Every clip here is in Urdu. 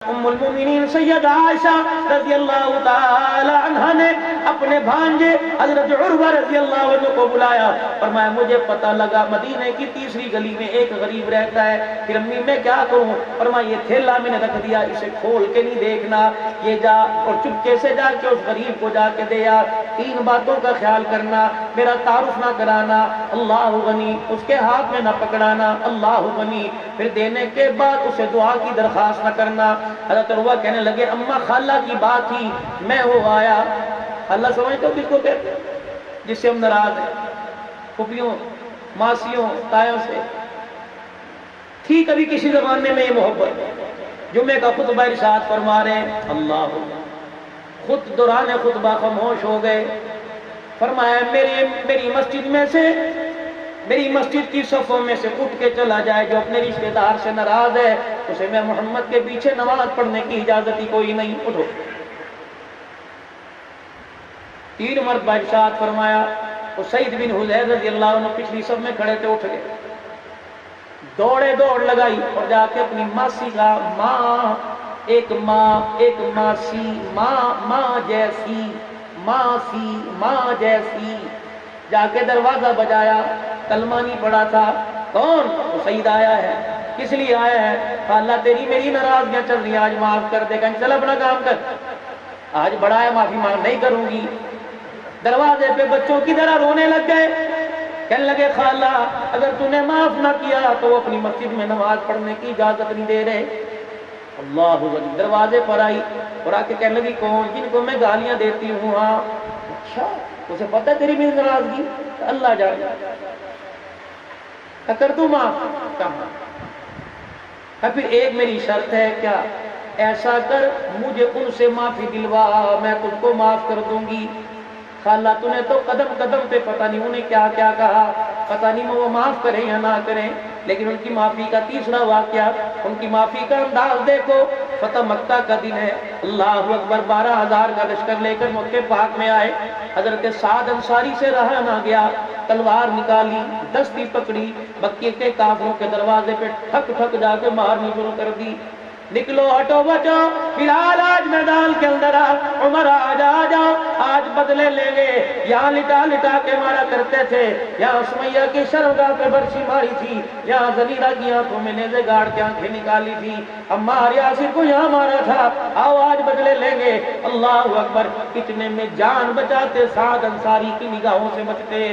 ام المومنین سیدہ عائشہ رضی اللہ تعالی عنہ نے اپنے بھانجے حضرت عروہ رضی اللہ عنہ کو بلایا، فرمایا مجھے پتہ لگا مدینے کی تیسری گلی میں ایک غریب رہتا ہے، پھر امی میں کیا کروں؟ فرمایا یہ تھیلا میں نے رکھ دیا، اسے کھول کے نہیں دیکھنا، یہ جا اور چپکے سے جا کے اس غریب کو جا کے دے یار، تین باتوں کا خیال کرنا، میرا تعارف نہ کرانا، اللہ غنی، اس کے ہاتھ میں نہ پکڑانا، اللہ غنی، پھر دینے کے بعد اسے دعا کی درخواست نہ کرنا۔ حضرت عروہ کہنے لگے اماں خالہ کی بات تھی، میں ہو آیا۔ خالہ سمجھتے ہو کس کو کہتے ہیں؟ جس سے ہم ناراض ہیں، پھوپھیوں ماسیوں تایوں سے تھی کبھی کسی زمانے میں یہ محبت۔ جمعے کا خطبہ ارشاد فرما رہے ہیں، اللہ خود دوران خطبہ خاموش ہو گئے، فرمایا میری مسجد میں سے، میری مسجد کی صفوں میں سے اٹھ کے چلا جائے جو اپنے رشتہ دار سے ناراض ہے، اسے میں محمد کے پیچھے نماز پڑھنے کی اجازت ہی کوئی نہیں، اٹھو۔ تین مرتبہ ارشاد فرمایا، وہ سعید بن حذیر رضی اللہ عنہ پچھلی صف میں کھڑے تھے، اٹھ گئے، دوڑ لگائی اور جا کے اپنی ماسی کا ماں، ایک ماسی، ماں جیسی، ماں جیسی، جا کے دروازہ بجایا، کلمہ نہیں پڑا تھا، کون؟ وہ سعید آیا ہے، کس لیے آیا ہے؟ اللہ تیری میری ناراضگیاں چل رہی ہیں، آج معاف کر دے گا، چل اپنا کام کر، آج بڑا ہے معافی مانگ نہیں کروں گی۔ دروازے پہ بچوں کی طرح رونے لگ گئے، کہنے لگے خالہ اگر تو نے معاف نہ کیا تو وہ اپنی مسجد میں نماز پڑھنے کی اجازت نہیں دے رہے۔ اللہ اکبر، دروازے پر آئی اور آ کے کہنے لگی کون؟ جن کو میں گالیاں دیتی ہوں۔ ہاں، اچھا اسے پتہ ہے تیری میری ناراضگی؟ اللہ جانے، کر دوں معاف؟ کہاں؟ پھر ایک میری شرط ہے، کیا؟ ایسا کر مجھے ان سے معافی دلوا، میں تجھ کو معاف کر دوں گی۔ خالہ تو نے تو قدم قدم پہ پتہ نہیں انہیں کیا کیا کہا، پتہ نہیں وہ معاف کریں یا نہ کریں، لیکن ان کی معافی کا تیسرا واقعہ، ان کی معافی کا انداز دیکھو۔ فتح مکہ کا دن ہے، اللہ اکبر، 12,000 کا لشکر لے کر مکہ پاک میں آئے، حضرت سعد انصاری سے رہا نہ گیا، تلوار نکالی، دستی پکڑی، مکے کے کافروں کے دروازے پہ ٹھک ٹھک جا کے مارنی شروع کر دی، نکلو ہٹو بچو، بلال آج میدان کے اندر آ، عمر آج آ جاؤ، آج بدلے لیں گے، یہاں لٹا لٹا کے مارا کرتے تھے، یہاں سمیہ کی شرمگاہ پہ برچی ماری تھی، یہاں زنیرہ کی آنکھوں میں نیزے گاڑ کے آنکھیں نکالی تھی، عمار یاسر کو یہاں مارا تھا، آؤ آج بدلے لیں گے۔ اللہ اکبر، اتنے میں جان بچاتے سعد انصاری کی نگاہوں سے بچتے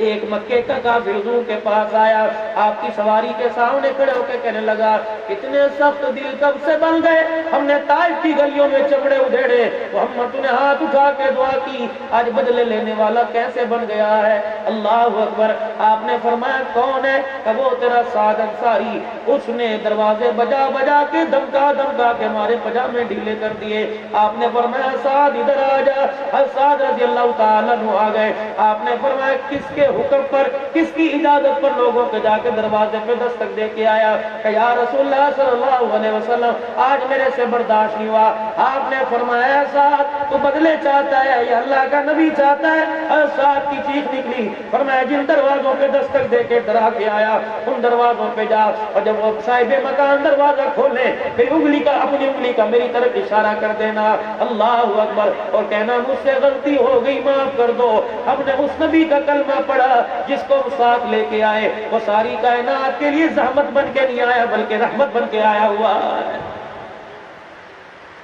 ایک مکے کا کافر حضور کے پاس آیا، آپ کی سواری کے سامنے کھڑے ہو کے کہنے لگا اتنے سخت دل کب سے بن گئے؟ ہم نے طائف کی گلیوں میں چمڑے ادھیڑے، محمد نے ہاتھ اٹھا کے دعا کی، آج بدلے لینے والا کیسے بن گیا ہے؟ اللہ اکبر، آپ نے فرمایا کون ہے؟ کہ وہ تیرا سعد انصاری، اس نے دروازے بجا بجا کے دمکا دمکا کے ہمارے پجامے ڈھیلے کر دیے۔ آپ نے فرمایا سعد ادھر آ جا، سعد رضی اللہ تعالیٰ عنہ آ گئے، آپ نے فرمایا کس کے حکم پر، کس کی اجازت پر لوگوں کے جا کے دروازے پہ دستک دے کے آیا؟ کہ یا رسول اللہ صلی اللہ علیہ وسلم آج میرے سے برداشت نہیں ہوا۔ آپ نے فرمایا سعد تو بدلے چاہتا ہے یا اللہ کا نبی چاہتا ہے؟ اور سعد کی چیخ نکلی، فرمایا جن دروازوں پہ دستک دے کے ڈرا کے آیا ان دروازوں پہ جا، اور جب وہ صاحب مکان دروازہ کھولے پھر انگلی کا، اپنی انگلی کا میری طرف اشارہ کر دینا، اللہ اکبر، اور کہنا مجھ سے غلطی ہو گئی معاف کر دو۔ ہم نے اس نبی کا کلمہ پڑھا جس کو ہم ساتھ لے کے آئے، وہ ساری کائنات کے لیے زحمت بن کے نہیں آیا بلکہ رحمت بن کے آیا ہوا ہے۔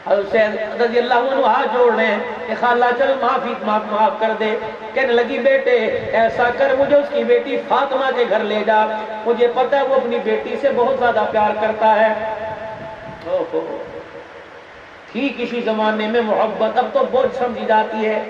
حضرت رضی اللہ عنہ ہاتھ جوڑ رہے ہیں کہ خالہ چل معاف کر دے۔ کہنے لگی بیٹے ایسا کر مجھے اس کی بیٹی فاطمہ کے گھر لے جا، مجھے پتہ ہے وہ اپنی بیٹی سے بہت زیادہ پیار کرتا ہے۔ تھی کسی زمانے میں محبت، اب تو بہت سمجھی جاتی ہے۔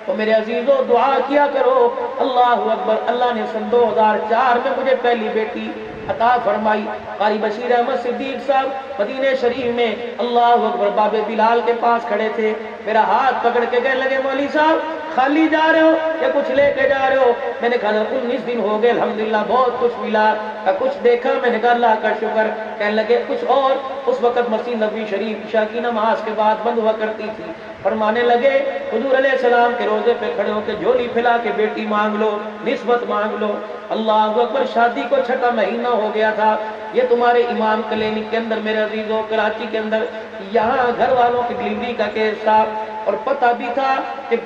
تو میرے عزیزو دعا کیا کرو، اللہ اکبر، اللہ نے سن 2004 میں مجھے پہلی بیٹی عطا فرمائی۔ قاری بشیر احمد صدیق صاحب مدینہ شریف میں اللہ اکبر باب بلال کے پاس کھڑے تھے، میرا ہاتھ پکڑ کے کہنے لگے مولوی صاحب خالی جا رہے ہو یا کچھ لے کے جا رہے ہو؟ میں نے کہا 19 دن ہو گئے الحمدللہ بہت کچھ ملا۔ کچھ دیکھا؟ میں نے کہا اللہ کا شکر۔ کہنے لگے کچھ اور؟ اس وقت مسجد نبوی شریف عشاء کی نماز کے بعد بند ہوا کرتی تھی۔ فرمانے لگے حضور علیہ السلام کے روزے پہ کھڑے ہو کے جھولی پھیلا کے بیٹی مانگ لو، نسبت مانگ لو۔ اللہ اکبر، شادی کو 6واں مہینہ ہو گیا تھا۔ یہ تمہارے امام کلینک کے اندر میرے عزیزوں، کراچی کے اندر یہاں گھر والوں کی ڈلیوری کا کیس تھا، اور پتہ بھی تھا کہ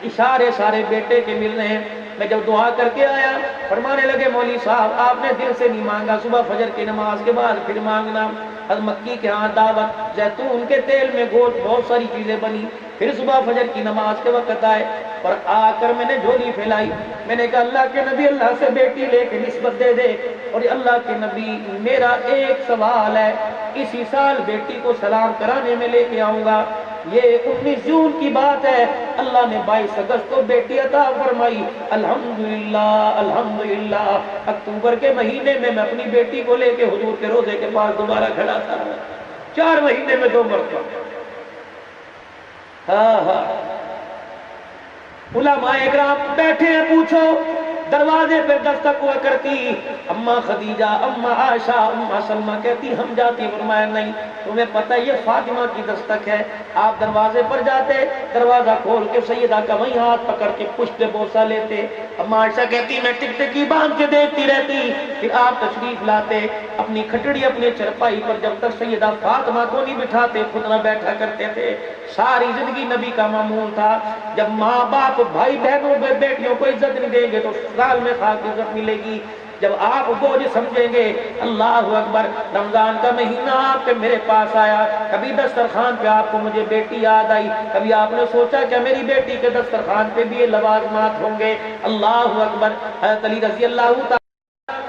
اشارے سارے بیٹے کے مل رہے ہیں۔ میں جب دعا کر کے آیا، فرمانے لگے مولوی صاحب آپ نے دل سے نہیں مانگا، صبح فجر کی نماز کے بعد پھر مانگنا۔ حضرت مکی کے ہاں دعوت، زیتون کے تیل میں گوشت، بہت ساری چیزیں بنی۔ پھر صبح فجر کی نماز کے وقت آئے اور آ کر میں نے جھولی پھیلائی۔ میں نے کہا اللہ کے نبی اللہ سے بیٹی لے کے نسبت دے دے۔ اور اللہ کے نبی میرا ایک سوال ہے، اسی سال بیٹی کو سلام کرانے میں لے کے آؤں گا۔ یہ 19 جون کی بات ہے، اللہ نے 22 اگست کو بیٹی عطا فرمائی۔ الحمدللہ الحمدللہ۔ اکتوبر کے مہینے میں اپنی بیٹی کو لے کے حضور کے روزے کے پاس دوبارہ کھڑا تھا، 4 مہینے میں 2 مرتبہ۔ ہاں علماء اکرام بیٹھے ہیں، پوچھو دروازے پہ دستک ہوا کرتی، اماں خدیجہ، اماں عائشہ، اماں سلمہ کہتی ہم جاتی، فرمایا نہیں تمہیں پتہ یہ فاطمہ کی دستک ہے۔ آپ دروازے پر جاتے، دروازہ کھول کے سیدہ کا وہیں ہاتھ پکڑ کے پشت بوسہ لیتے۔ اماں عائشہ کہتی میں ٹکٹکی باندھ کے دیکھتی رہتی، پھر آپ تشریف لاتے اپنی کھٹڑی اپنی چرپائی پر، جب تک سیدہ فاطمہ کو نہیں بٹھاتے خود نہ بیٹھا کرتے تھے۔ ساری زندگی نبی کا معمول تھا، جب ماں باپ بھائی بہنوں بیٹیوں کو عزت نہیں دیں گے تو سال میں خاک عزت ملے گی۔ جب آپ بوجھ سمجھیں گے، اللہ اکبر، رمضان کا مہینہ آپ کے میرے پاس آیا، کبھی دسترخوان پہ آپ کو مجھے بیٹی یاد آئی، کبھی آپ نے سوچا کہ میری بیٹی کے دسترخوان پہ بھی یہ لوازمات ہوں گے۔ اللہ اکبر، حضرت علی رضی اللہ تعالیٰ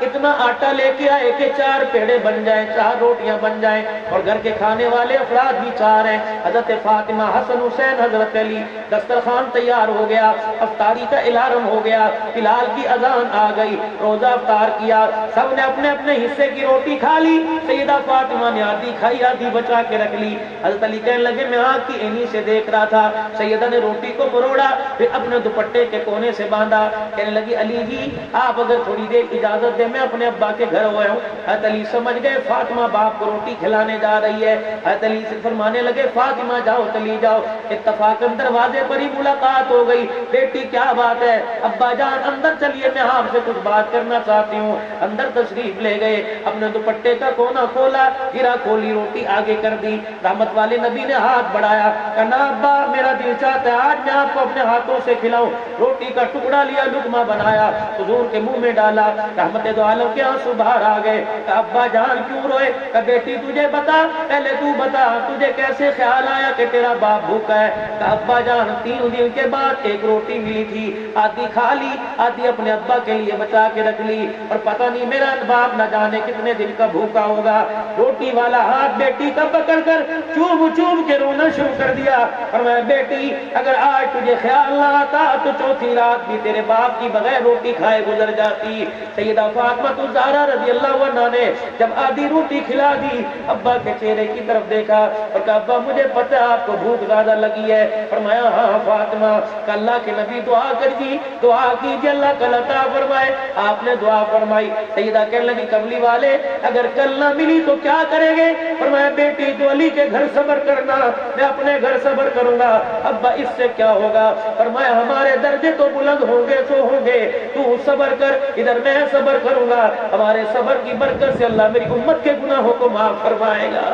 اتنا آٹا لے کے آئے کہ 4 پیڑے بن جائیں، 4 روٹیاں بن جائیں، اور گھر کے کھانے والے افراد بھی 4 ہیں، حضرت فاطمہ، حسن حسین، حضرت علی۔ دسترخوان تیار ہو گیا، افطاری کا الارم ہو گیا، بلال کی اذان آ گئی، روزہ افطار کیا، سب نے اپنے اپنے حصے کی روٹی کھا لی۔ سیدہ فاطمہ نے آدھی کھائی، آدھی بچا کے رکھ لی۔ حضرت علی کہنے لگے میں آنکھ کی اینی سے دیکھ رہا تھا، سیدہ نے روٹی کو مروڑا، پھر اپنے دوپٹے کے کونے سے باندھا، کہنے لگی علی جی آپ اگر تھوڑی دیر اجازت دیں میں اپنے ابا کے گھر ہوئے ہوں۔ حضرت علی سمجھ گئے فاطمہ باپ کو روٹی کھلانے جا رہی ہے۔ حضرت علی سے فرمانے لگے فاطمہ جاؤ چلی جاؤ۔ اتفاقاً دروازے پر ہی ملاقات ہو گئی، بیٹی کیا بات ہے؟ ابا جان اندر چلیے میں آپ سے کچھ بات کرنا چاہتی ہوں۔ اندر تشریف لے گئے، اپنے دوپٹے کا کونا کھولا، گرا کھولی روٹی آگے کر دی۔ رحمت والے نبی نے ہاتھ بڑھایا، کہا ابا میرا دل چاہتا ہے آج میں آپ کو اپنے ہاتھوں سے کھلاؤں۔ روٹی کا ٹکڑا لیا، لقمہ بنایا، حضور کے منہ میں ڈالا۔ رحمت دو عالم کے آنسو باہر آ گئے۔ کہا ابا جان کیوں روئے؟ کہا بیٹی تجھے بتا، پہلے تو بتا تجھے کیسے خیال آیا کہ تیرا باپ بھوکا ہے؟ کہا ابا جان 3 دن کے بعد ایک روٹی ملی تھی، آدھی کھا لی، آدھی اپنے ابا کے لیے بچا کے رکھ لی، اور پتہ نہیں میرا باپ نہ جانے کتنے دن کا بھوکا ہوگا۔ روٹی والا ہاتھ بیٹی کا پکڑ کر چوب چوب کے رونا شروع کر دیا، اور میں بیٹی اگر آج تجھے خیال نہ آتا تو چوتھی رات بھی تیرے باپ کی بغیر روٹی کھائے گزر جاتی۔ سیدہ فاطمہ الزہرا رضی اللہ عنہا نے جب آدھی روٹی کھلا دی، ابا کے چہرے کی طرف دیکھا اور کہا ابا مجھے پتہ ہے آپ کو بھوک زیادہ لگی ہے۔ فرمایا ہاں فاطمہ، کہ اللہ کے نبی دعا کر دی، دعا کیجیے اللہ کل عطا فرمائے۔ آپ نے دعا فرمائی۔ سیدہ کہنے لگی کملی والے اگر کل نہ ملی تو کیا کریں گے؟ فرمایا بیٹی تو علی کے گھر صبر کرنا، میں اپنے گھر صبر کروں گا۔ ابا اس سے کیا ہوگا؟ فرمایا ہمارے درجے تو بلند ہوں گے تو ہوں گے، تو صبر کر، ادھر میں صبر کروں گا، ہمارے صبر کی برکت سے اللہ میری امت کے گناہوں کو معاف فرمائے گا۔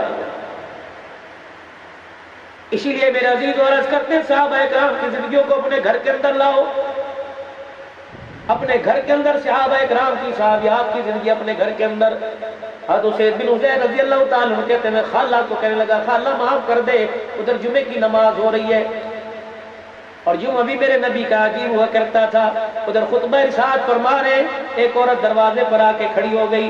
اسی لیے میرے عزیز اور عرض کرتے ہیں صحابہ کرام کی زندگیوں کو اپنے گھر کے اندر لاؤ، اپنے گھر کے اندر صحابہ کرام کی صحابیات کی زندگی اپنے گھر کے اندر۔ حضرت سید بن حسین رضی اللہ تعالیٰ عنہ کہتے ہیں خالہ کو کہنے لگا خالہ معاف کر دے، ادھر جمعے کی نماز ہو رہی ہے اور جمعہ بھی میرے نبی کا عجیب ہوا کرتا تھا، ادھر خطبہ ارشاد فرما رہے، ایک عورت دروازے پر آ کے کھڑی ہو گئی،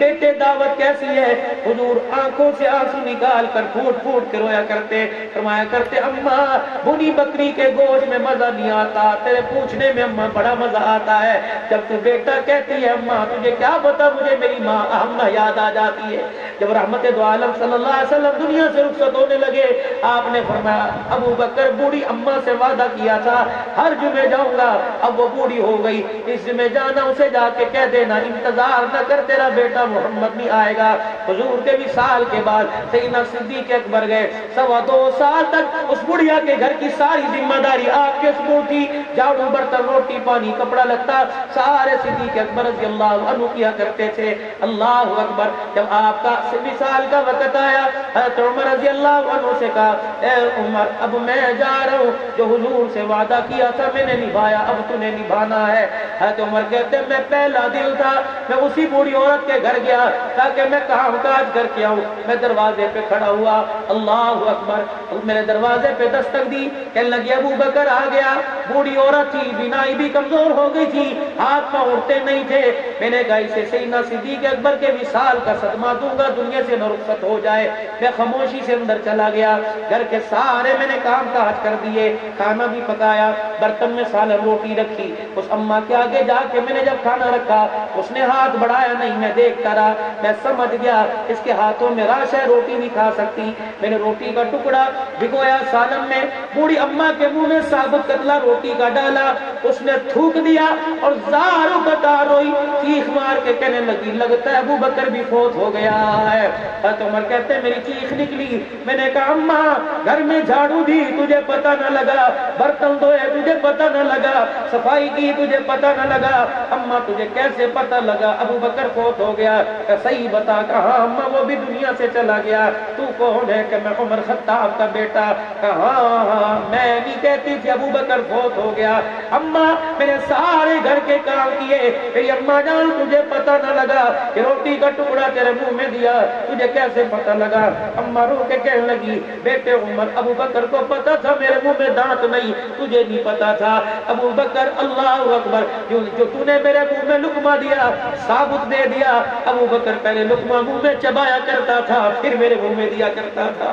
بیٹے دعوت کیسی ہے؟ حضور آنکھوں سے آنسو نکال کر پھوٹ پھوٹ کے رویا کرتے، فرمایا کرتے اماں بھنی بکری کے گوشت میں مزہ نہیں آتا، تیرے پوچھنے میں اماں بڑا مزہ آتا ہے۔ جب تو بیٹا کہتی ہے اماں تجھے کیا پتا مجھے میری ماں اماں یاد آ جاتی ہے۔ جب رحمت دو عالم صلی اللہ علیہ وسلم دنیا سے رخصت ہونے لگے، آپ نے فرمایا ابو بکر بوڑھی اماں سے وعدہ کیا تھا ہر جمعے جاؤں گا، اب وہ بوڑھی ہو گئی، اس جمعے جانا اسے جا کے کہہ دینا انتظار نہ کر تیرا بیٹا محمد نہیں آئے گا۔ حضور کے وصال کے بعد سیدنا صدیق اکبر گئے، 2.25 سال تک اس بڑھیا کے گھر کی ساری ذمہ داری آپ کے سپرد تھی، جھاڑو برتن روٹی پانی کپڑا لتا سارے صدیق اکبر رضی اللہ عنہ کیا کرتے تھے۔ اللہ اکبر۔ جب آپ کا وصال کا وقت آیا، حضرت عمر رضی اللہ عنہ سے کہا اے عمر اب میں جا رہا ہوں، جو حضور سے وعدہ کیا تھا میں نے نبھایا، اب تو نے نبھانا ہے۔ حضرت عمر کہتے ہیں میں پہلا دل تھا میں اسی بوڑھی عورت کے گھر گیا تاکہ میں کام کاج کر کے آؤں، میں دروازے پہ کھڑا ہوا، اللہ اکبر، میں نے دروازے پہ دستک دی، کہنے لگی ابو بکر آ گیا۔ بوڑھی عورت تھی، بینائی بھی کمزور ہو گئی تھی، ہاتھ پاؤں اٹھتے نہیں تھے۔ میں نے کہا اسے سیدنا صدیق اکبر کے وصال کا صدمہ دوں گا، دنیا سے نہ رخصت ہو جائے۔ میں خاموشی سے اندر چلا گیا، گھر کے سارے میں نے کام کاج کر دیے، کھانا بھی پکایا، برتن میں سالن روٹی رکھی۔ اس اماں کے آگے جا کے میں نے جب کھانا رکھا اس نے ہاتھ بڑھایا نہیں، میں دیکھتا رہا، میں سمجھ گیا اس کے ہاتھوں میں راش ہے، روٹی نہیں کھا سکتی۔ میں نے روٹی کا ٹکڑا بھگویا سالن میں، بوڑھی اماں کے منہ میں ثابت قتلہ روٹی کا ڈالا، اس نے تھوک دیا اور زاروں قطار روئی، چیخ مار کے کہنے لگی لگتا ہے ابو بکر بھی فوت ہو گیا ہے۔ حضرت عمر کہتے ہیں میری چیخ نکلی، میں نے کہا اماں گھر میں جھاڑو دی تجھے پتہ نہ لگا، برتن دھوئے تجھے پتہ نہ لگا، صفائی کی تجھے پتہ نہ لگا، اماں تجھے کیسے پتہ لگا ابو بکر فوت ہو گیا؟ کہ صحیح بتا، کہاں اماں وہ بھی دنیا سے چلا گیا، تو کون ہے؟ کہ میں عمر خطاب کا بیٹا۔ کہاں میں نہیں کہتی تھی ابو بکر فوت ہو گیا، اماں میں نے سارے گھر کے کام کیے، میری اماں جان تجھے پتہ نہ لگا کہ روٹی کا ٹکڑا تیرے منہ میں دیا، تجھے کیسے پتہ لگا؟ اماں رو کے کہنے لگی بیٹے عمر ابو بکر کو پتہ تھا میرے منہ میں دانت نہیں، تجھے نہیں پتا تھا۔ ابو بکر اللہ اکبر، جو تو نے میرے منہ میں لقمہ دیا ثابت دے دیا، ابو بکر پہلے لقمہ منہ میں چبایا کرتا تھا پھر میرے منہ میں دیا کرتا تھا۔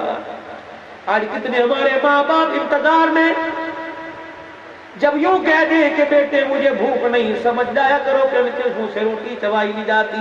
آج کتنے ہمارے ماں باپ انتظار میں، جب یوں کہہ دے کہ بیٹے مجھے بھوک نہیں، سمجھ جایا کرو کہ ان کے منہ سے روٹی چبائی نہیں جاتی۔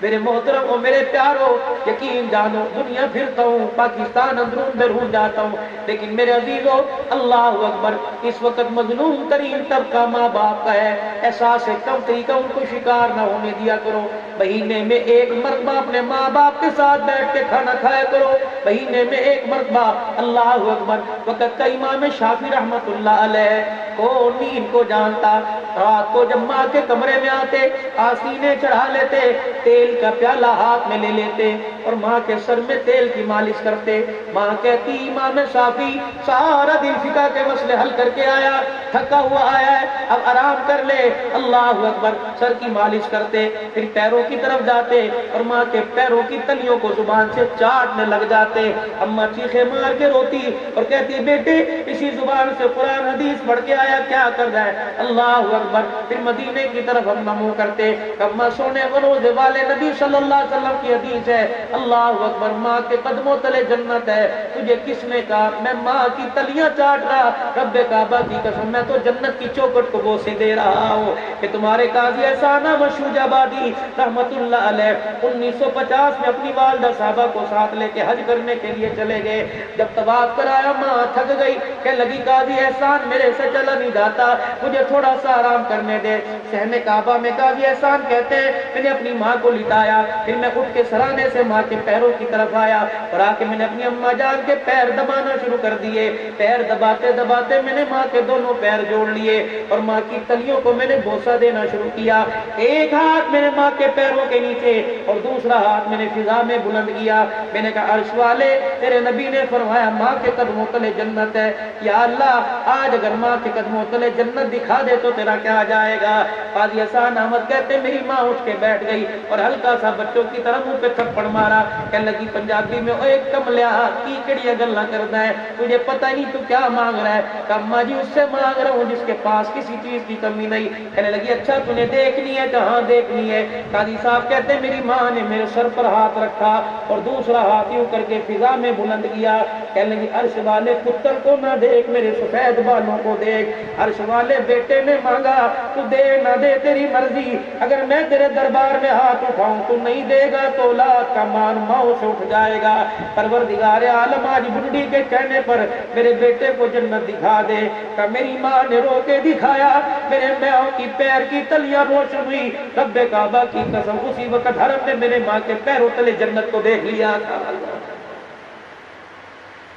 میرے محترم اور میرے پیارو، یقین جانو دنیا پھرتا ہوں، پاکستان اندرون بیرون جاتا ہوں، لیکن میرے عزیزو اللہ اکبر اس وقت مظلوم ترین طبقہ ماں باپ کا ہے۔ احساس کمتری کا ان کو شکار نہ ہونے دیا کرو۔ مہینے میں ایک مرتبہ اپنے ماں باپ کے ساتھ بیٹھ کے کھانا کھایا کرو، مہینے میں ایک مرتبہ۔ اللہ اکبر۔ وقت کا امام شافعی رحمت اللہ علیہ کو نیند کو جانتا، رات کو جب ماں کے کمرے میں آتے آسینے چڑھا لیتے، تیل کا پیالہ ہاتھ میں لے لیتے اور ماں کے سر میں تیل کی مالش کرتے۔ ماں کہتی امام شافعی سارا دن فقہ کے مسئلے حل کر کے آیا، تھکا ہوا آیا ہے، اب آرام کر لے۔ اللہ اکبر۔ سر کی مالش کرتے، پھر پیروں کی طرف جاتے اور ماں کے پیروں کی تلیوں کو زبان سے چاٹنے لگ جاتے۔ اماں چیخے مار کے روتی اور کہتی بیٹے اسی زبان سے قرآن حدیث پڑھ کے آیا، کیا کر رہا ہے؟ اللہ اکبر۔ پھر مدینے کی طرف ہم منہ کرتے، اماں سونے بروزے والے نبی صلی اللہ علیہ وسلم کی حدیث ہے، اللہ اکبر، ماں کے قدموں تلے جنت ہے۔ تجھے کس نے کہا؟ میں ماں کی تلیاں چاٹ رہا، رب کعبہ کی قسم میں تو جنت کی چوکٹ کو بوسے دے رہا ہوں۔ کہ تمہارے قاضی احسان مشہوج آبادی رحمت اللہ علیہ 1950 میں اپنی والدہ صاحبہ کو ساتھ لے کے حج کرنے کے لیے چلے گئے۔ جب طواف کرایا ماں تھک گئی، کہ لگی قاضی احسان میرے سے چلا نہیں جاتا، مجھے تھوڑا سا آرام کرنے دے۔ صحن کعبہ میں قاضی احسان کہتے ہیں میں نے اپنی ماں کو لٹایا، پھر میں اٹھ کے سرانے سے ماں کے پیروں کی طرف آیا اور آ کے میں نے اپنی اماں جان کے پیر دبانا شروع کر دیے۔ پیر دباتے دباتے میں نے ماں کے دونوں پیر جوڑ لیے اور ماں کی تلیوں کو میں نے بوسہ دینا شروع کیا۔ ایک ہاتھ میں نے ماں کے پیروں کے نیچے اور دوسرا ہاتھ میں نے فضا میں بلند کیا۔ میں نے کہا عرش والے تیرے نبی نے فرمایا ماں کے قدموں تلے جنت ہے، یا اللہ آج اگر ماں کے قدموں تلے جنت دکھا دے تو تیرا کیا جائے گا؟ قاضی حسان احمد کہتے میری ماں اٹھ کے بیٹھ گئی اور ہلکا سا بچوں کی طرح منہ پہ تھپڑ مارا، کہنے لگی پنجابی میں، اوے کملیا کی کڑی گلاں کردا ہے، تجھے پتہ نہیں تو کیا مانگ رہا ہے؟ کہا اماں جی اس سے مانگ رہا ہوں جس کے پاس کسی چیز کی کمی نہیں۔ کہنے لگی اچھا تُنے دیکھنی ہے؟ کہاں دیکھنی ہے؟ قاضی صاحب کہتے ہیں میری ماں نے میرے سر پر ہاتھ رکھا اور دوسرا ہاتھ یوں کر کے فضا میں بلند کیا، کہنے لگی عرش والے پتر کو نہ دیکھ، میرے سفید بالوں کو دیکھ، عرش والے بیٹے نے مانگا، تو دے نہ دے تیری مرضی، اگر میں تیرے دربار میں ہاتھ اٹھاؤں تو نہیں دے گا تو اولاد کا مان ماؤں سے اٹھ جائے گا، پروردگار عالم آج بڈھی کے کہنے پر میرے بیٹے کو جنت دکھا دے۔ کہ میری ماں نے رو کے دکھایا، میرے میاں کی پیر کی تلیاں روشن ہوئی، رب کعبہ کی قسم اسی وقت حرم میں میرے ماں کے پیروں تلے جنت کو دیکھ لیا تھا۔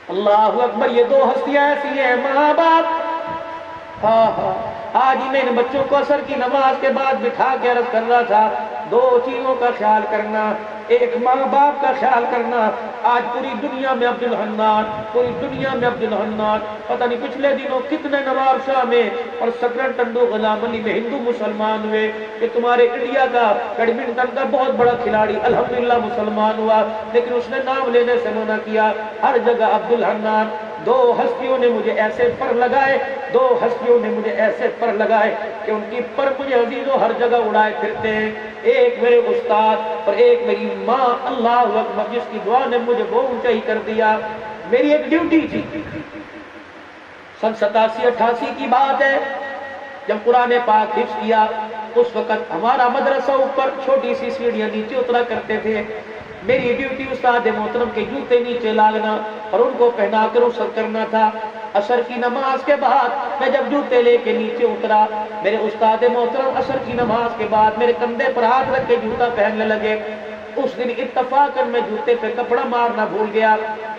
اللہ اکبر، یہ دو ہستیاں ایسی ہیں، ماں باپ۔ آج ہی میں ان بچوں کو عصر کی نماز کے بعد بٹھا کے عرض کر رہا تھا، دو چیزوں کا خیال کرنا، ایک ماں باپ کا خیال کرنا۔ آج پوری دنیا میں عبد الحنان، پوری دنیا میں عبد الحنان، پتہ نہیں پچھلے دنوں کتنے نواب شاہ میں اور سکرن ٹنڈو غلام علی میں ہندو مسلمان ہوئے کہ تمہارے انڈیا کا بیڈمنٹن کا بہت بڑا کھلاڑی الحمدللہ مسلمان ہوا، لیکن اس نے نام لینے سے منع کیا۔ ہر جگہ عبد الحنان۔ دو ہستیوں نے مجھے ایسے پر لگائے، دو ہستیوں نے مجھے ایسے پر لگائے کہ ان کی پر مجھے عزیزوں ہر جگہ اڑائے پھرتے ہیں، ایک میرے استاد اور ایک میری ماں، اللہ اکبر، جس کی دعا نے مجھے وہ اونچائی کر دیا۔ میری ایک ڈیوٹی تھی، سن 87-88 کی بات ہے، جب قرآن پاک حفظ کیا، اس وقت ہمارا مدرسہ اوپر چھوٹی سی سیڑھیاں نیچے اترا کرتے تھے، میری ڈیوٹی استاد محترم کے جوتے نیچے لاگنا اور ان کو پہنا کر رخصت کرنا تھا۔ عصر کی نماز کے بعد میں جب جوتے لے کے نیچے اترا، میرے استاد محترم عصر کی نماز کے بعد میرے کندھے پر ہاتھ رکھ کے جوتا پہننے لگے۔ اس دن اتفاقاً میں جوتے پہ کپڑا مارنا بھول گیا،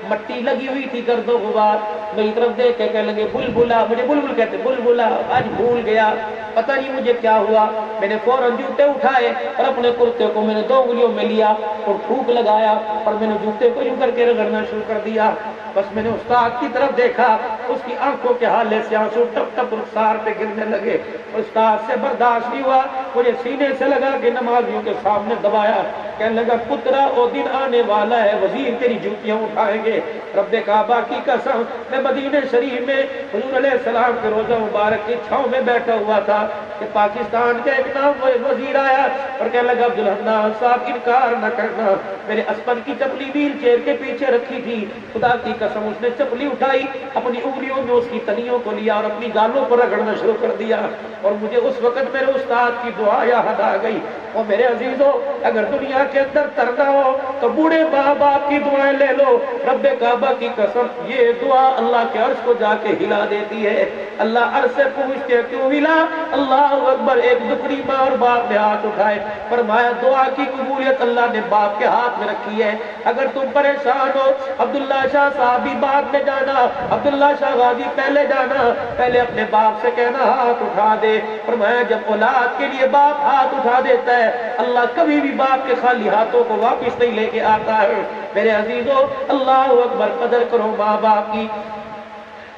مٹی لگی ہوئی تھی، گرد و غبار، میری طرف دیکھ کے کہنے لگے بلبلا، مجھے بلبل کہتے، بلبلا آج بھول گیا، پتہ نہیں مجھے کیا ہوا۔ میں نے فوراً جوتے اٹھائے اور اپنے کرتے کو میں نے 2 انگلیوں میں لیا اور پھونک لگایا اور میں نے جوتے کو یوں کر کے رگڑنا شروع کر دیا۔ بس میں نے استاد کی طرف دیکھا، اس کی آنکھوں کے حالے سے آنسو ٹپ ٹپ رخسار پہ گرنے لگے۔ استاد سے برداشت نہیں ہوا، مجھے سینے سے لگا کے نمازیوں کے سامنے دبایا، کہنے لگا پترا وہ دن آنے والا ہے وزیر تیری جوتیاں اٹھائیں گے۔ رب کعبہ کی قسم، میں مدینہ شریف میں حضور علیہ السلام کے روضہ مبارک کی چھاؤں میں بیٹھا ہوا تھا کہ پاکستان کے ایک نام وزیر آیا اور کہنے لگا عبد الحنان صاحب انکار نہ کرنا، میرے اسپن کی چپلی ویل چیئر کے پیچھے رکھی تھی، خدا کی قسم اس نے چپلی اٹھائی، اپنی انگلیوں میں اس کی تلیوں کو لیا اور اپنی گالوں پر رگڑنا شروع کر دیا، اور مجھے اس وقت میرے استاد کی دعا یاد آ گئی۔ اور میرے عزیزوں، اگر دنیا کے اندر ترنا ہو تو بوڑھے ماں باپ کی دعائیں لے لو، رب کعبہ کی قسم یہ دعا اللہ کے عرش کو جا کے ہلا دیتی ہے۔ اللہ عرش سے پوچھتے کیوں ہلا؟ اللہ اکبر، ایک دکھڑی ماں اور باپ نے ہاتھ اٹھائے، فرمایا دعا کی قبولیت اللہ نے باپ کے ہاتھ میں رکھی ہے۔ اگر تم پریشان ہو، عبداللہ شاہ صاحب بھی بعد میں جانا، عبداللہ شاہ غازی پہلے جانا، پہلے اپنے باپ سے کہنا ہاتھ اٹھا دے۔ فرمایا جب اولاد کے لیے باپ ہاتھ اٹھا دیتا ہے، اللہ کبھی بھی باپ کے خالی ہاتھوں کو واپس نہیں لے کے آتا ہے۔ میرے عزیزوں، اللہ اکبر، قدر کرو ماں باپ کی،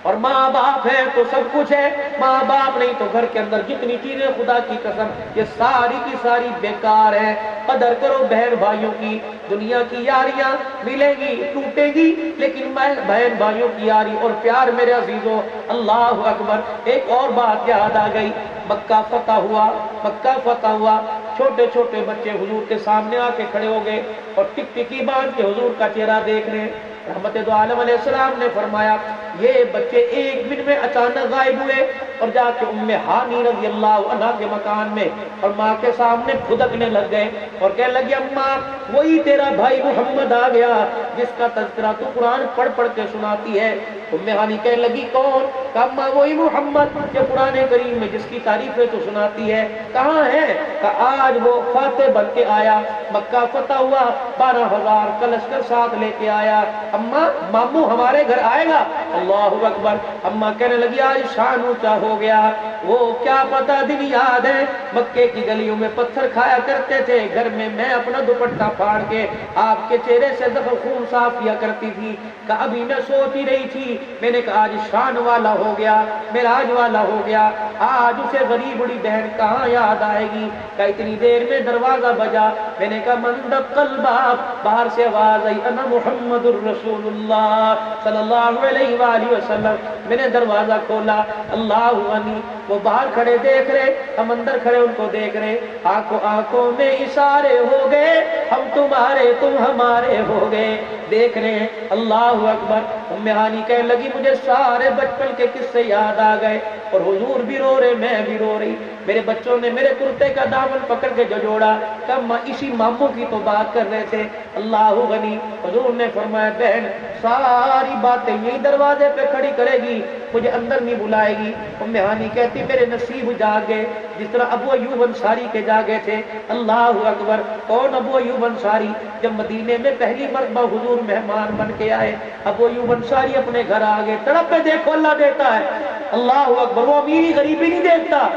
اور ماں باپ ہے تو سب کچھ ہے، ماں باپ نہیں تو گھر کے اندر جتنی چیزیں خدا کی قسم یہ ساری کی ساری بیکار ہیں۔ قدر کرو بہن بھائیوں کی، دنیا کی یاریاں ملیں گی ٹوٹیں گی، لیکن بہن بھائیوں کی یاری اور پیار میرے عزیزوں، اللہ اکبر۔ ایک اور بات یاد آ گئی، مکہ فتح ہوا، مکہ فتح ہوا، چھوٹے چھوٹے بچے حضور کے سامنے آ کے کھڑے ہو گئے اور ٹک ٹکی باندھ کے حضور کا چہرہ دیکھ رہے ہیں۔ رحمت دو عالم علیہ السلام نے فرمایا یہ بچے ایک دن میں اچانک غائب ہوئے اور جا کے ام ہانی رضی اللہ عنہ کے مکان میں اور ماں کے سامنے پھدکنے لگ گئے اور کہنے لگے اماں وہی تیرا بھائی محمد آ گیا جس کا تذکرہ تو قرآن پڑھ پڑھ کے سناتی ہے۔ ام ہانی کہنے لگی کون؟ کہا اماں وہی محمد جو قرآن کریم میں جس کی تعریفیں تو سناتی ہے، کہاں ہے؟ کہا آج وہ فاتح بن کے آیا، مکہ فتح ہوا، 12,000 کا لشکر ساتھ لے کے آیا، اماں ماموں ہمارے گھر آئے گا؟ اللہ اکبر۔ اماں کہنے لگی آج شان اونچا ہو گیا۔ وہ کیا پتا دن یاد ہے، مکے کی گلیوں میں پتھر کھایا کرتے تھے، گھر میں اپنا دوپٹہ پھاڑ کے آپ کے چہرے سے زخم خون صاف کیا کرتی تھی۔ کہ ابھی میں سوچ ہی رہی تھی، میں نے کہا آج شان والا ہو گیا، معراج والا ہو گیا، آج اسے غریب بڑی بہن کہاں یاد آئے گی۔ کہ اتنی دیر میں دروازہ بجا، میں نے کہا من دق الباب، باہر سے آواز آئی انا محمد الرسول اللہ صلی اللہ علیہ وآلہ وسلم۔ میں نے دروازہ کھولا، اللہ عنی، وہ باہر کھڑے دیکھ رہے، ہم اندر کھڑے ان کو دیکھ رہے، آنکھوں آنکھوں میں اشارے ہو گئے، ہم تمہارے تم ہمارے ہو گئے، دیکھ رہے ہیں۔ اللہ اکبر۔ ام ہانی کہنے لگی مجھے سارے بچپن کے قصے یاد آ گئے، اور حضور بھی رو رہے، میں بھی رو رہی۔ میرے بچوں نے میرے کرتے کا دامن پکڑ کے جھنجھوڑا کہ اسی ماموں کی تو بات کر رہے تھے۔ اللہ غنی۔ حضور نے فرمایا بہن ساری باتیں یہی دروازے پہ کھڑی کرے گی، مجھے اندر نہیں بلائے گی۔ ام ہانی کہتی میرے نصیب جاگ گئے جس طرح ابو ایوب انصاری کے جاگے تھے۔ اللہ اکبر۔ کون ابو ایوب انصاری؟ جب مدینے میں پہلی مرتبہ حضور مہمان بن کے آئے، ابو ایوب انصاری اپنے گھر آ گئے۔ تڑپ پہ دیکھو اللہ دیتا ہے۔ اللہ اکبر۔ وہ امیری غریبی نہیں دیکھتا،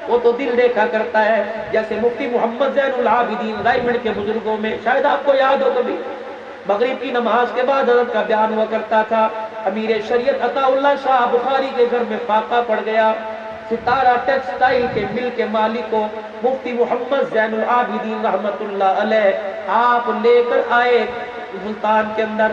وہ تو دل دیکھا کرتا ہے۔ جیسے مفتی محمد زین العابدین رائمنڈ کے بزرگوں میں شاید آپ کو یاد ہو، کبھی مغرب کی نماز کے بعد حضرت کا بیان ہوا کرتا تھا، امیر شریعت عطا اللہ شاہ بخاری کے گھر میں فاقہ پڑ گیا۔ ستارہ ٹیکسٹائل کے مل کے مالک کو مفتی محمد زین العابدین رحمت اللہ علیہ آپ لے کر آئے ملتان کے اندر،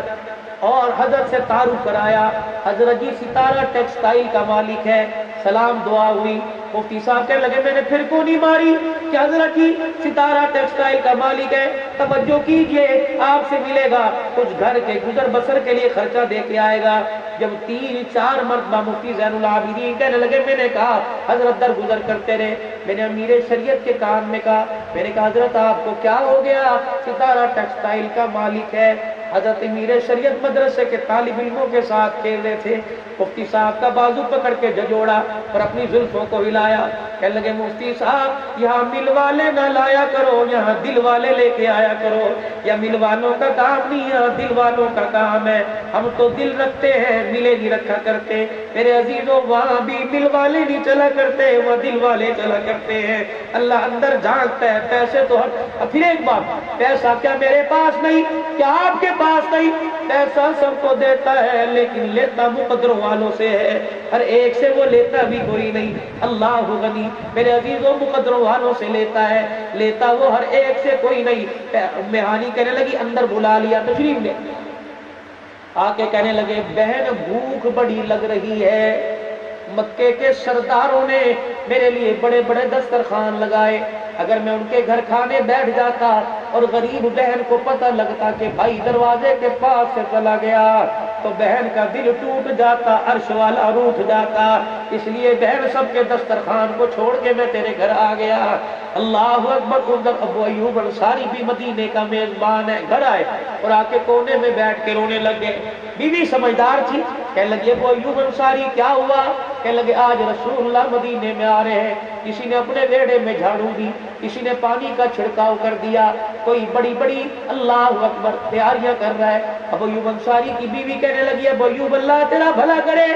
اور حضرت سے تعارف کرایا، حضرت جی ستارہ ٹیکسٹائل کا مالک ہے۔ سلام دعا ہوئی، مفتی صاحب کہنے لگے میں نے پھر کو نہیں ماری کہ حضرت جی ستارہ ٹیکسٹائل کا مالک ہے، توجہ کیجئے آپ سے ملے گا، کچھ گھر کے گزر بسر کے لیے خرچہ دے کے آئے گا۔ جب 3-4 مرتبہ مفتی زین العابدین کہنے لگے، میں نے کہا حضرت در گزر کرتے رہے، میں نے امیر شریعت کے کان میں کہا، میں نے کہا حضرت آپ کو کیا ہو گیا؟ ستارہ ٹیکسٹائل کا مالک ہے۔ حضرت امیر شریعت مدرسے کے طالب علموں کے ساتھ کھیل رہے تھے، مفتی صاحب کا بازو پکڑ کے جھنجھوڑا اور اپنی زلفوں کو ہلایا، کہنے لگے مفتی صاحب یہاں مل والے نہ لایا کرو، یہاں دل والے لے کے آیا کرو، یا مل والوں کا کام نہیں، یہاں دل والوں کا کام ہے، ہم تو دل رکھتے ہیں، ملے نہیں رکھا کرتے۔ میرے عزیزوں وہاں بھی مل والے نہیں چلا کرتے، وہ دل والے چلا کرتے ہیں۔ اللہ اندر جھانکتا ہے، پیسے تو پھر ایک بات، پیسہ کیا میرے پاس نہیں، کیا آپ کے پاس نہیں؟ پیسہ سب کو دیتا ہے لیکن لیتا مقدروں والوں سے ہے، ہر ایک سے وہ لیتا بھی کوئی نہیں۔ اللہ غنی۔ میرے عزیزوں مقدروں والوں سے لیتا ہے، لیتا وہ ہر ایک سے کوئی نہیں۔ مہانی کہنے لگی اندر بلا لیا، تشریف لے آ کے کہنے لگے بہن بھوک بڑی لگ رہی ہے، مکے کے سرداروں نے میرے لیے بڑے بڑے دسترخوان لگائے، اگر میں ان کے گھر کھانے بیٹھ جاتا اور غریب بہن کو پتہ لگتا کہ بھائی دروازے کے پاس سے چلا گیا تو بہن کا دل ٹوٹ جاتا، عرش والا روٹھ جاتا، اس لیے بہن سب کے دسترخوان کو چھوڑ کے میں تیرے گھر آ گیا۔ اللہ اکبر۔ ادھر ابو ایوب انصاری بھی مدینے کا میزبان ہے، گھر آئے اور آ کے کونے میں بیٹھ کے رونے لگے۔ بیوی سمجھدار تھی، کہنے لگی ابو ایوب انصاری کیا ہوا؟ کہنے لگے آج رسول اللہ مدینے میں آ رہے ہیں، کسی نے اپنے ویڑے میں جھاڑو دی، کسی نے پانی کا چھڑکاؤ کر دیا، کوئی بڑی بڑی اللہ اکبر تیاریاں کر رہا ہے۔ ابو ایوب انصاری کی بیوی کہنے لگی ابو ایوب اللہ تیرا بھلا کرے،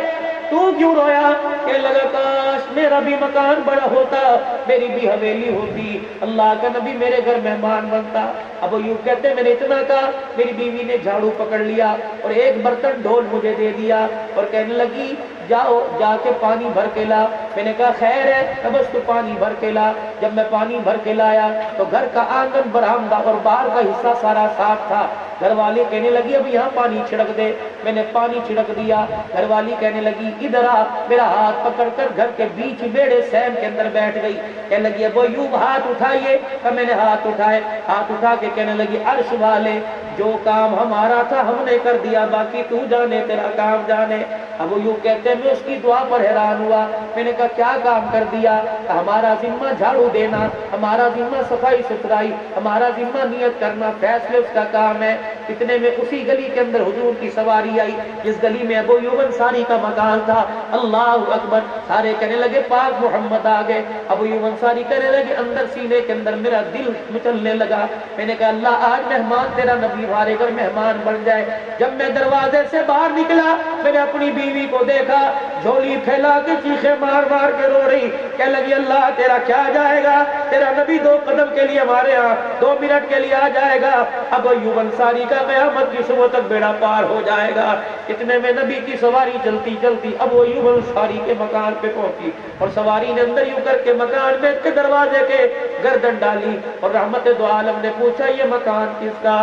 تو کیوں رویا؟ کہنے لگا کاش میرا بھی مکان بڑا ہوتا، میری بھی حویلی ہوتی، اللہ کا نبی میرے گھر مہمان بنتا۔ ابو ایوب کہتے میں نے اتنا کہا، میری بیوی نے جھاڑو پکڑ لیا اور ایک برتن ڈھول مجھے دے دیا اور کہنے لگی جاؤ جا کے پانی بھر کے لا۔ میں نے کہا خیر ہے، بس تو پانی بھر کے لا۔ جب میں پانی بھر کے لایا تو گھر کا آنگن برآمدہ اور باہر کا حصہ سارا صاف تھا۔ گھر والی کہنے لگی اب یہاں پانی چھڑک دے، میں نے پانی چھڑک دیا۔ گھر والی کہنے لگی ادھر آ، میرا ہاتھ پکڑ کر گھر کے بیچ بیڑے سین کے اندر بیٹھ گئی، کہنے لگی ابو ایوب ہاتھ اٹھائیے، تو میں نے ہاتھ اٹھائے، ہاتھ اٹھا کے کہنے لگی عرش والے جو کام ہمارا تھا ہم نے کر دیا، باقی تو جانے تیرا کام جانے۔ ابو ایوب کہتے ہیں میں اس کی دعا پر حیران ہوا، میں نے کہا کیا کام کر دیا؟ ہمارا ذمہ جھاڑو دینا، ہمارا ذمہ صفائی ستھرائی، ہمارا ذمہ نیت کرنا، فیصلے اس کا کام ہے۔ اتنے میں اسی گلی کے اندر حضور کی سواری آئی، جس گلی میں ابو ایوب انصاری کا مکان تھا۔ اللہ اکبر، سارے کہنے لگے پاک محمد آ گئے۔ ابو ایوب انصاری کہنے لگے اندر سینے کے اندر میرا دل مچلنے لگا۔ میں نے کہا اللہ آج مہمان تیرا نبی ہمارے گھر مہمان بن جائے۔ جب میں دروازے سے باہر نکلا میں نے اپنی بیوی کو دیکھا، جھولی پھیلا کے چیخیں مار مار کے رو رہی، کہنے لگی اللہ تیرا کیا جائے گا، تیرا نبی 2 قدم کے لیے ہمارے ہاں 2 منٹ کے لیے آ جائے گا، اب ایوب انصاری کا قیامت کی صبح تک بیڑا پار ہو جائے گا۔ اتنے میں نبی کی سواری چلتی چلتی ابو ایوب انصاری کے مکان پہ پہنچی، اور سواری نے اندر یوں کر کے مکان میں کے دروازے کے گردن ڈالی، اور رحمت دو عالم نے پوچھا یہ مکان کس کا؟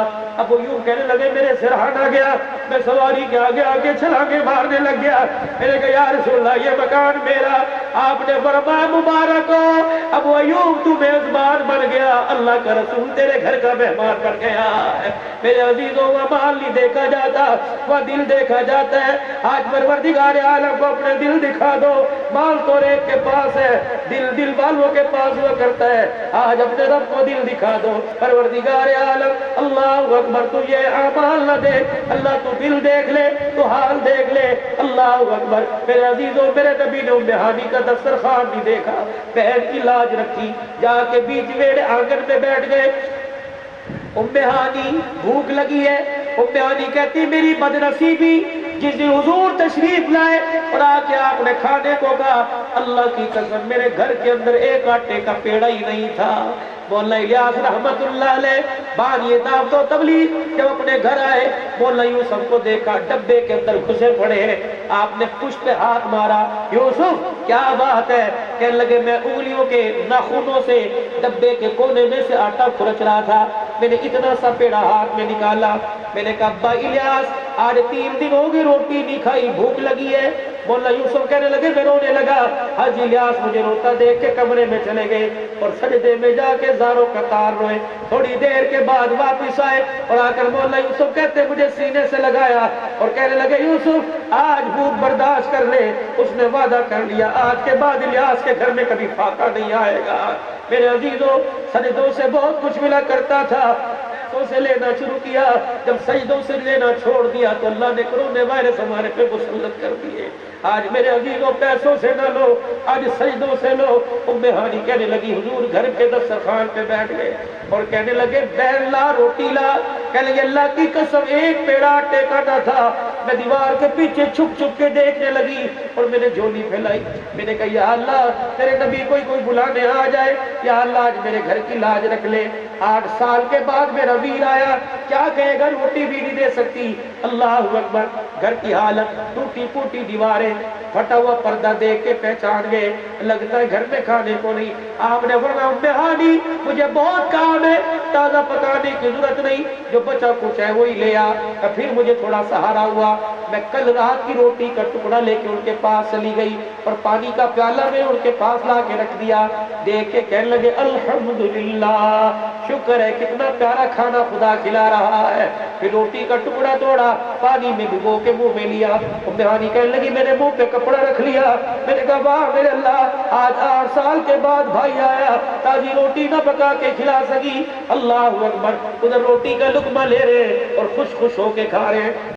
ابو ایوب کہنے لگے میرے سرحان آ گیا، میں سواری کے آگے آگے چھلانگے مارنے لگ گیا۔ میں نے کہا یا رسول اللہ یہ مکان میرا۔ آپ نے فرمایا مبارک ہو ابو ایوب تو میزبان بن گیا، اللہ کا رسول تیرے گھر کا مہمان بن گیا ہے۔ میرے عزیزوں وہ مال نہیں دیکھا جاتا، وہ دل دیکھا جاتا ہے۔ آج پروردگار عالم کو اپنے دل دکھا دو، مال تو ایک کے پاس ہے، دل والوں کے پاس ہوا کرتا ہے، آج اپنے رب کو دل دکھا دو۔ پروردگار عالم اللہ اکبر، تو یہ اعمال نہ دیکھ، اللہ تو دل دیکھ لے، تو حال دیکھ لے۔ اللہ اکبر، میرے عزیزوں میرے نبی نے ام ہانی کا دسترخوان نہیں دیکھا، بہن کی لاج رکھی، جا کے بیچ ویڑے آنگن میں بیٹھ گئے۔ ام ہانی بھوک لگی ہے، ام ہانی کہتی میری بدنصیبی جس دن حضور تشریف لائے اور آ کے آپ نے کھانے کو کہا، اللہ کی قسم میرے گھر کے اندر ایک آٹے کا پیڑا ہی نہیں تھا۔ مولانا الیاس رحمت اللہ علیہ بانی دعوت و تبلیغ جب اپنے گھر آئے، مولانا یوسف کو دیکھا ڈبے کے اندر گھسے پڑے ہیں، آپ نے پشت پہ ہاتھ مارا، یوسف کیا بات ہے؟ کہنے لگے میں انگلیوں کے ناخنوں سے ڈبے کے کونے میں سے آٹا کھرچ رہا تھا، میں نے اتنا سا پیڑا ہاتھ میں نکالا، میں نے کہا ابا الیاس آج 3 دن ہو گئے روٹی نہیں کھائی، بھوک لگی ہے۔ مولانا یوسف کہنے لگے میں رونے لگا۔ حاجی الیاس مجھے روتا دیکھ کے کمرے میں چلے گئے اور سجدے میں جا کے زاروں قطار روئے۔ تھوڑی دیر کے بعد واپس آئے اور آ کر مولانا یوسف کہتے مجھے سینے سے لگایا اور کہنے لگے یوسف آج بھوک برداشت کر لے، اس نے وعدہ کر لیا آج کے بعد الیاس کے گھر میں کبھی فاقہ نہیں آئے گا۔ میرے عزیزوں سجدوں سے بہت کچھ ملا کرتا تھا، سے لینا شروع کیا، جب سجدوں سے لینا چھوڑ دیا تو اللہ نے کرونا وائرس ہمارے پہ مسلط کر دیے۔ آج میرے عزیزوں پیسوں سے نہ لو، آج سجدوں سے لو۔ ام ہانی کہنے لگی حضور گھر کے دسترخوان پہ بیٹھ گئے اور کہنے لگے بہن لا روٹی لا، کہنے لگے اللہ کی قسم ایک پیڑا آٹے کا نہ تھا۔ میں دیوار کے پیچھے چھپ چھپ کے دیکھنے لگی اور میں نے جھولی پھیلائی، میں نے کہا یا اللہ تیرے نبی کوئی بلانے آ جائے، یا اللہ آج میرے گھر کی لاج رکھ لے۔ 8 سال کے بعد میرا ویر آیا، کیا کہے گا روٹی بھی نہیں دے سکتی۔ اللہ اکبر، گھر کی حالت ٹوٹی پھوٹی دیواریں، پھٹا ہوا پردہ دیکھ کے پہچان گئے، لگتا ہے گھر میں کھانے کو نہیں۔ آپ نے فرمایا ام ہانی مجھے بہت کام ہے، تازہ پکانے کی ضرورت نہیں، جو بچا کچھ ہے وہی لے آ۔ پھر مجھے تھوڑا سہارا ہوا، میں کل رات کی روٹی کا ٹکڑا لے کے ان کے پاس چلی گئی اور پانی کا پیالہ میں ان کے پاس لا کے رکھ دیا۔ دیکھ کے کہنے لگے الحمدللہ، شکر ہے کتنا پیارا کھانا خدا کھلا رہا ہے۔ پھر روٹی کا ٹکڑا توڑا، پانی میں بھگو کے منہ میں لیا۔ ام ہانی کہنے لگی میرے منہ پہ کپڑا رکھ لیا، میں نے کہا واہ میرے اللہ آج 8 سال کے بعد بھائی آیا، تازی روٹی نہ پکا کے کھلا سکی۔ اللہ اکبر، ادھر روٹی کا لقمہ لے رہے اور خوش خوش ہو کے کھا رہے ہیں۔